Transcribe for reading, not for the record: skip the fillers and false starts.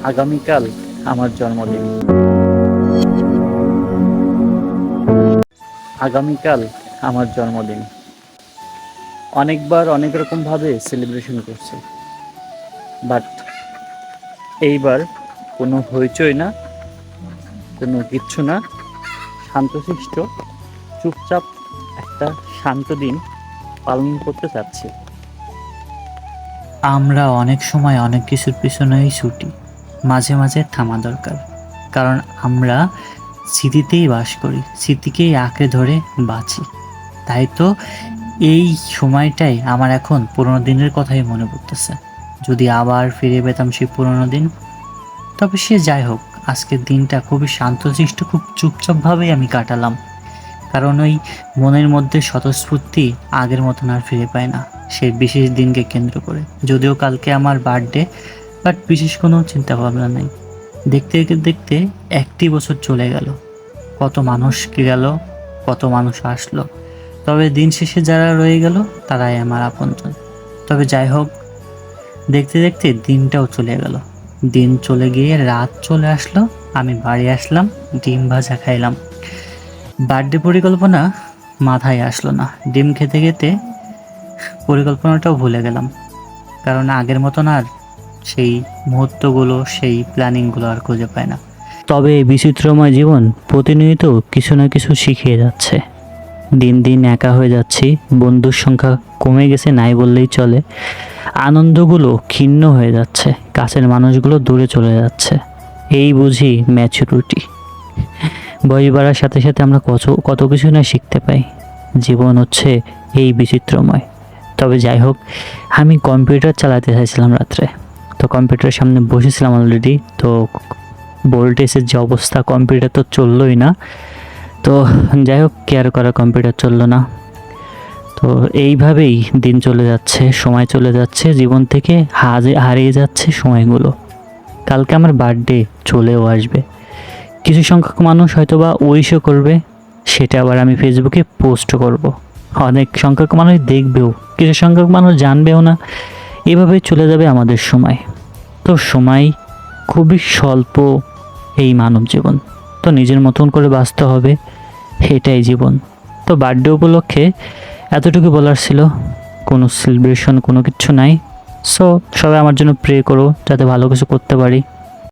আগামীকাল আমার জন্মদিন। আগামীকাল আমার জন্মদিন। অনেকবার অনেক রকমভাবে সেলিব্রেশন করছি, বাট এইবার কোনো হইচই না, কোনো কিচ্ছু না, শান্তশিষ্ট চুপচাপ একটা শান্ত দিন পালন করতে চাচ্ছি। আমরা অনেক সময় অনেক কিছুর পিছনেই ছুটি, মাঝে মাঝে থামা দরকার। কারণ আমরা স্মৃতিতেই বাস করি, স্মৃতিকেই আঁকড়ে ধরে বাঁচি। তাই তো এই সময়টাই আমার এখন পুরোনো দিনের কথাই মনে পড়তেছে। যদি আবার ফিরে পেতাম সেই পুরোনো দিন, তবে সে যাই হোক, আজকের দিনটা খুবই শান্তশিষ্ট, খুব চুপচাপভাবেই আমি কাটালাম। কারণ ওই মনের মধ্যে স্বতঃস্ফূর্তি আগের মতন আর ফিরে পায় না সেই বিশেষ দিনকে কেন্দ্র করে। যদিও কালকে আমার বার্থডে, বাট বিশেষ কোনো চিন্তা ভাবনা নাই। দেখতে দেখতে একটি বছর চলে গেল, কত মানুষ গেল, কত মানুষ আসলো, তবে দিন শেষে যারা রয়ে গেল তারাই আমার আপনজন। তবে যাই হোক, দেখতে দেখতে দিনটাও চলে গেল। দিন চলে গিয়ে রাত চলে আসলো, আমি বাড়ি আসলাম, ডিম ভাজা খাইলাম। বার্থডে পরিকল্পনা মাথায় আসলো না, ডিম খেতে খেতে পরিকল্পনাটাও ভুলে গেলাম। কারণ আগের মতন আর সেই মুহূর্তগুলো, সেই প্ল্যানিংগুলো আর খুঁজে পায় না। তবে এই বিচিত্রময় জীবন প্রতিনিয়ত কিছু না কিছু শিখিয়ে যাচ্ছে। দিন দিন একা হয়ে যাচ্ছি, বন্ধুর সংখ্যা কমে গেছে নাই বললেই চলে। আনন্দগুলো ক্ষীণ হয়ে যাচ্ছে, কাছের মানুষগুলো দূরে চলে যাচ্ছে। এই বুঝি ম্যাচুরিটি। বয়স বাড়ার সাথে সাথে আমরা কত কিছু না শিখতে পাই। জীবন হচ্ছে এই বিচিত্রময়। তবে যাই হোক, আমি কম্পিউটার চালাতে চাইছিলাম রাত্রে, তো কম্পিউটারের সামনে বসেছিলাম অলরেডি। তো ভোল্টেজের যে অবস্থা, কম্পিউটার তো চললোই না। তো যাই হোক, কেয়ার করা, কম্পিউটার চললো না। তো এইভাবেই দিন চলে যাচ্ছে, সময় চলে যাচ্ছে, জীবন থেকে হারিয়ে যাচ্ছে সময়গুলো। কালকে আমার বার্থডে চলেও আসবে। কিছু সংখ্যক মানুষ হয়তো বা উইশও করবে, সেটা আবার আমি ফেসবুকে পোস্ট করব। অনেক সংখ্যক মানুষ দেখবেও, কিছু সংখ্যক মানুষ জানবেও না। এভাবেই চলে যাবে আমাদের সময়। তো সময় খুবই স্বল্প এই মানব জীবন, তো নিজের মতন করে বাঁচতে হবে, এটাই জীবন। তো বার্থডে উপলক্ষে এতটুকু বলার ছিল, কোনো সেলিব্রেশন কোনো কিছু নাই। সো সবাই আমার জন্য প্রে করো যাতে ভালো কিছু করতে পারি।